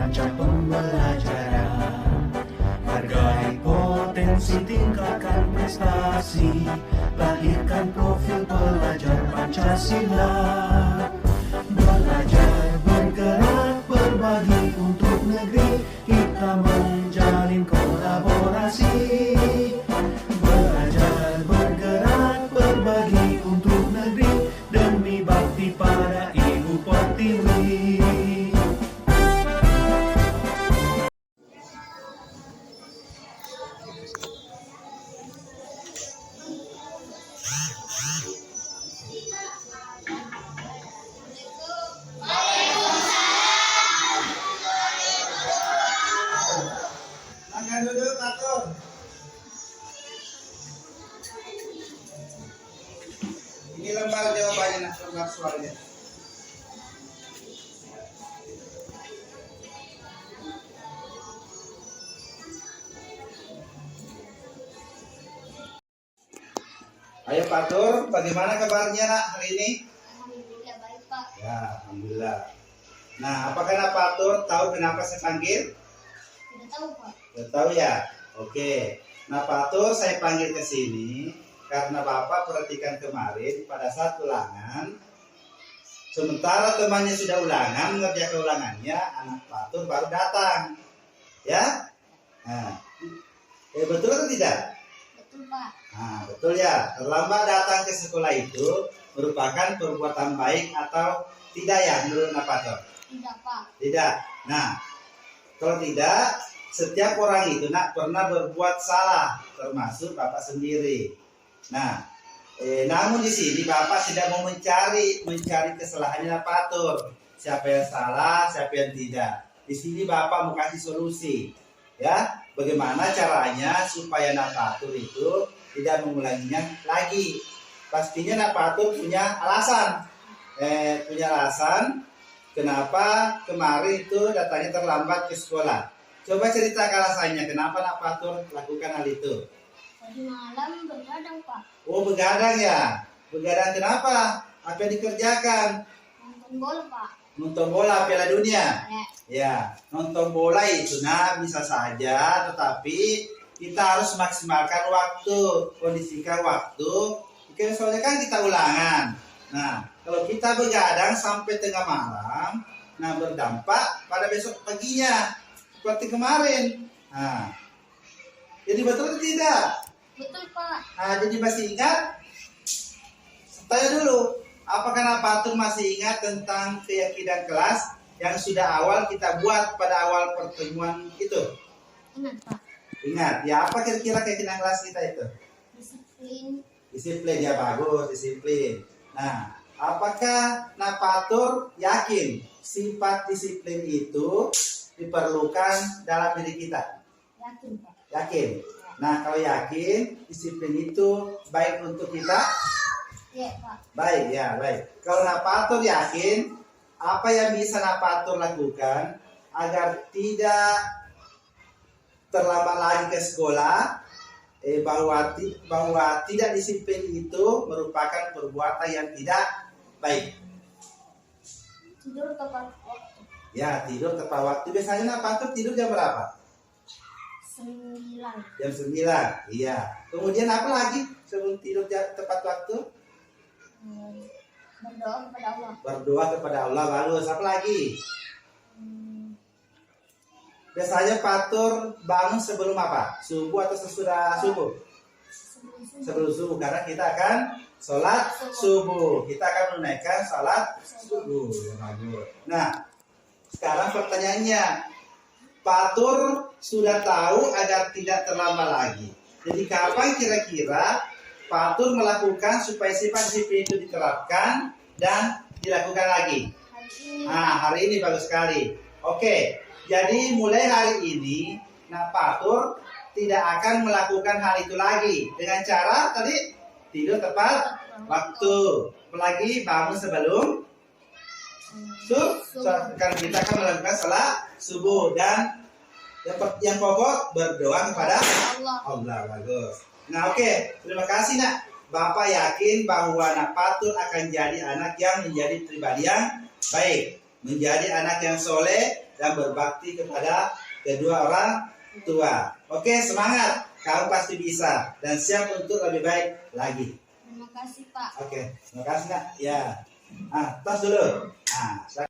panjang pembelajaran. Hargai potensi, tingkatkan prestasi, lahirkan profil pelajar Pancasila. Belajar, bergerak, berbagi untuk negeri, kita menjalin kolaborasi. Belajar, bergerak, berbagi untuk negeri, demi bakti pada Ibu Pertiwi. Angkat duduk, atur. Ini lembar jawabannya, nak, lembar soalnya. Ayo Pak Tur, bagaimana kabarnya nak hari ini? Alhamdulillah baik Pak. Ya, alhamdulillah. Nah, apakah Pak Tur tahu kenapa saya panggil? Tidak tahu Pak. Tidak tahu ya? Oke. Nah Pak Tur saya panggil ke sini karena Bapak perhatikan kemarin pada saat ulangan, sementara temannya sudah ulangan, mengerjakan ulangannya, anak Pak Tur baru datang. Ya? Nah, betul atau tidak? Betul Pak. Nah, betul ya. Terlambat datang ke sekolah itu merupakan perbuatan baik atau tidak ya menurut Pak Tur? Tidak Pak. Tidak. Nah, kalau tidak, setiap orang itu nak pernah berbuat salah, termasuk Bapak sendiri. Nah, namun di sini Bapak tidak mau mencari kesalahannya Pak Tur. Siapa yang salah, siapa yang tidak. Di sini Bapak mau kasih solusi, ya. Bagaimana caranya supaya Nak Patur itu tidak mengulanginya lagi. Pastinya Nak Patur punya alasan. Kenapa kemarin itu datanya terlambat ke sekolah. Coba ceritakan alasannya, kenapa Nak Patur lakukan hal itu? Tadi malam begadang Pak. Oh, begadang ya? Begadang kenapa? Apa yang dikerjakan? Nonton bola Pak. Nonton bola Piala Dunia? Ya. Ya, nonton bola itu nah bisa saja, tetapi kita harus maksimalkan waktu, kondisikan waktu. Oke, soalnya kan kita ulangan. Nah, kalau kita begadang sampai tengah malam, nah berdampak pada besok paginya seperti kemarin. Nah, jadi betul atau tidak? Betul Pak. Nah, jadi masih ingat? Tanya dulu, apakah Nak Patur masih ingat tentang keyakinan kelas yang sudah awal kita buat pada awal pertemuan itu? Ingat Pak. Ingat, ya apa kira-kira keyakinan kelas kita itu? Disiplin. Disiplin, ya bagus, disiplin. Nah, apakah Nak Patur yakin sifat disiplin itu diperlukan dalam diri kita? Yakin Pak. Yakin? Nah, kalau yakin disiplin itu baik untuk kita? Iya Pak. Baik, ya baik. Kalau Nak Patur yakin, apa yang bisa Nak Patur lakukan agar tidak terlambat lagi ke sekolah, bahwa tidak disiplin itu merupakan perbuatan yang tidak baik. Tidur tepat waktu. Ya, tidur tepat waktu. Biasanya Nak Patur tidur jam berapa? 9. Jam 9. Iya. Kemudian apa lagi sebelum tidur tepat waktu? Berdoa kepada Allah. Berdoa kepada Allah. Bagus. Apa lagi? Biasanya Patur bangun sebelum apa? Subuh atau sesudah subuh? Sebelum subuh, karena kita akan sholat subuh. Kita akan menunaikan sholat subuh. Nah, sekarang pertanyaannya, Patur sudah tahu agar tidak terlambat lagi. Jadi kapan kira-kira Patur melakukan supaya sifat disiplin itu diterapkan dan dilakukan lagi? Hari ini. Nah, hari ini bagus sekali. Oke, jadi mulai hari ini, Nak Patur tidak akan melakukan hal itu lagi. Dengan cara tadi tidur tepat waktu. Apalagi bangun sebelum kan kita akan melakukan sholat subuh dan yang pokok berdoa kepada Allah. Bagus. Nah, oke, terima kasih Nak. Bapak yakin bahwa Nak Patur akan jadi anak yang menjadi pribadi yang baik, menjadi anak yang soleh, dan berbakti kepada kedua orang tua. Oke, semangat. Kamu pasti bisa dan siap untuk lebih baik lagi. Terima kasih, Pak. Oke, terima kasih Nak. Ya. Tos dulu. Silakan.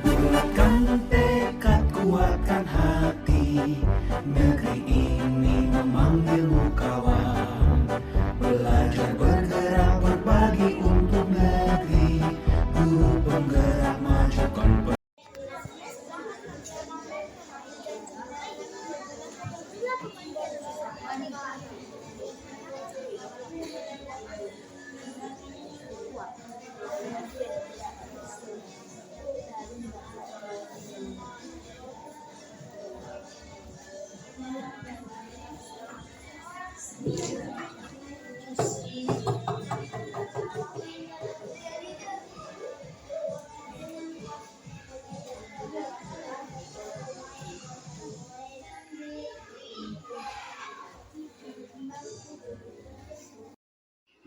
Bulatkan tekad, kuatkan hati. Negeri ini memanggilmu kawan. Belajar bergerak berbagi untuk negeri. Guru penggerak majukan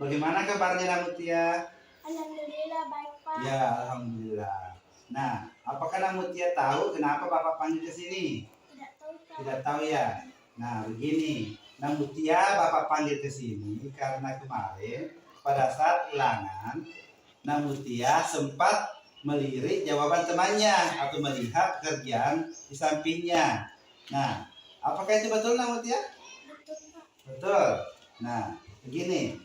Bagaimana kabarnya Namutia? Alhamdulillah baik, Pak. Ya, alhamdulillah. Nah, apakah Namutia tahu kenapa Bapak panggil ke sini? Tidak tahu, Pak. Tidak tahu ya. Nah, begini, Namutia Bapak panggil ke sini karena kemarin pada saat ulangan Namutia sempat melirik jawaban temannya atau melihat kerjaan di sampingnya. Nah, apakah itu betul Namutia? Betul, Pak. Betul. Nah, begini.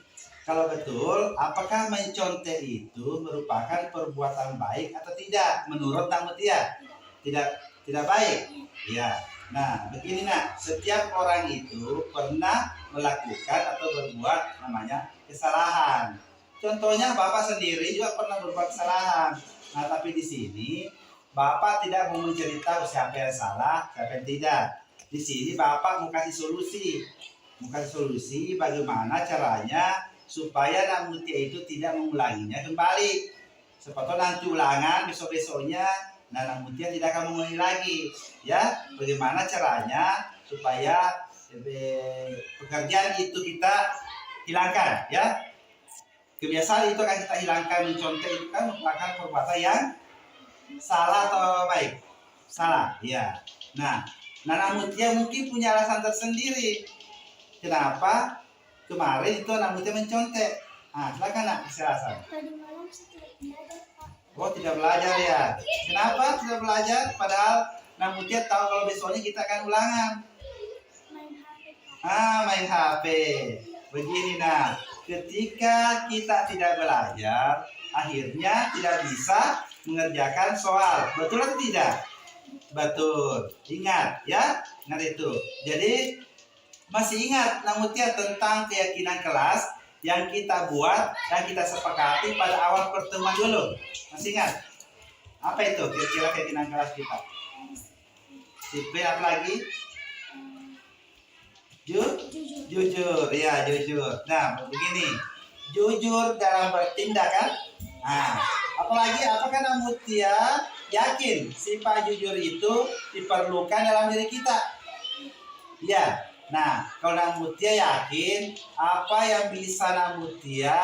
Kalau betul, apakah mencontek itu merupakan perbuatan baik atau tidak menurut Namutia? Tidak baik. Ya. Nah, begini Nak, setiap orang itu pernah melakukan atau berbuat namanya kesalahan. Contohnya Bapak sendiri juga pernah berbuat kesalahan. Nah, tapi di sini Bapak tidak mau menceritakan siapa yang salah, siapa yang tidak. Di sini Bapak mau kasih solusi. Mau kasih solusi bagaimana caranya supaya Namutia itu tidak mengulanginya kembali. Seperti nanti ulangan besok-besoknya, nah Namutia tidak akan mengulangi lagi. Ya, bagaimana caranya supaya pekerjaan itu kita hilangkan, ya. Kebiasaan itu akan kita hilangkan. Mencontek itu kan merupakan perbuatan yang salah atau baik? Salah, ya. Nah Namutia mungkin punya alasan tersendiri. Kenapa kemarin itu Namutia mencontek? Silakan Nak, silakan. Tadi malam saya tidak belajar, Pak. Oh, tidak belajar ya? Kenapa tidak belajar? Padahal Namutia tahu kalau besoknya kita akan ulangan. Main HP, Pak. Main HP. Begini Nak, ketika kita tidak belajar, akhirnya tidak bisa mengerjakan soal. Betul atau tidak? Betul. Ingat ya, ingat itu. Jadi masih ingat Namutia tentang keyakinan kelas yang kita buat dan kita sepakati pada awal pertemuan dulu. Masih ingat? Apa itu kira-kira keyakinan kelas kita? Sipil apa lagi? Jujur, ya jujur. Nah, begini, jujur dalam bertindak kan? Apalagi apakah Namutia yakin sifat jujur itu diperlukan dalam diri kita? Ya. Nah, kalau Namutia yakin, apa yang bisa Namutia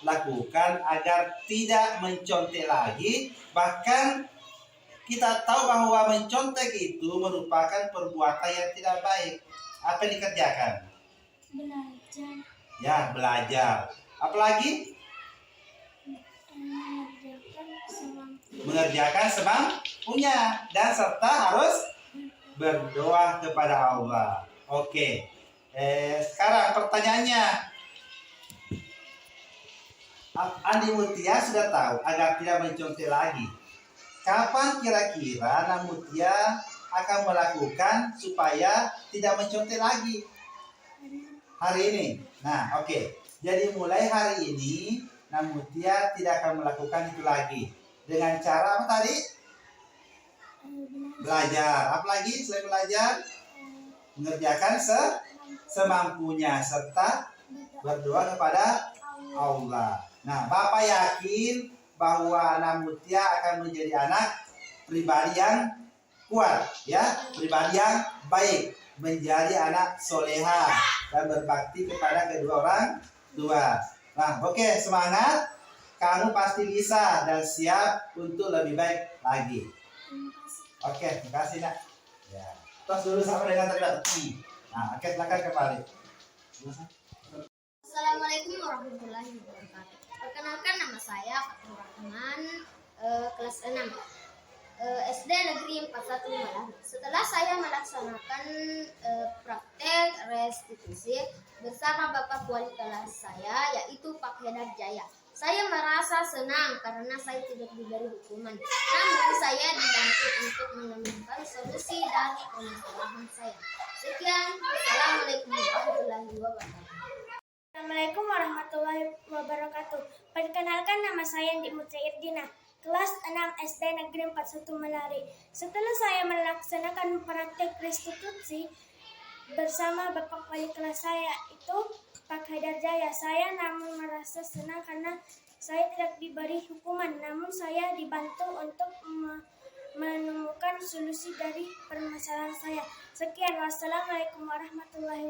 lakukan agar tidak mencontek lagi? Bahkan kita tahu bahwa mencontek itu merupakan perbuatan yang tidak baik. Apa yang dikerjakan? Belajar. Ya, belajar. Apalagi? Mengerjakan semampunya dan serta harus berdoa kepada Allah. Oke. Sekarang pertanyaannya, Andi Mutia sudah tahu agar tidak mencontek lagi. Kapan kira-kira Namutia akan melakukan supaya tidak mencontek lagi? Hari ini. Nah, oke. Jadi mulai hari ini Namutia tidak akan melakukan itu lagi. Dengan cara apa tadi? Belajar. Apa lagi selain belajar? Mengerjakan semampunya serta berdoa kepada Allah. Nah, Bapak yakin bahwa Namutia akan menjadi anak pribadi yang kuat, ya, pribadi yang baik. menjadi anak soleha dan berbakti kepada kedua orang tua. Nah, oke, semangat. Kamu pasti bisa dan siap untuk lebih baik lagi. Terima kasih. Oke, terima kasih nak. Ya, tos dulu sama dengan tadi. Nah, oke, silakan kembali. Assalamualaikum warahmatullahi wabarakatuh. Perkenalkan, nama saya Fatul Rahman, kelas 6 SD Negeri 41 Malang. Setelah saya melaksanakan praktek restitusi bersama Bapak Wali kelas saya, yaitu Pak Hedar Jaya, saya merasa senang karena saya tidak diberi hukuman, namun saya dibantu untuk menemukan solusi dari permasalahan saya. Sekian, Assalamualaikum warahmatullahi wabarakatuh. Assalamualaikum warahmatullahi wabarakatuh. Perkenalkan, nama saya Indi Mutairdina, kelas 6 SD Negeri 41 Melari. Setelah saya melaksanakan praktek restitusi bersama Bapak Wali kelas saya, itu Pak Haidar Jaya, saya namun merasa senang karena saya tidak diberi hukuman, namun saya dibantu untuk menemukan solusi dari permasalahan saya. Sekian, wassalamualaikum warahmatullahi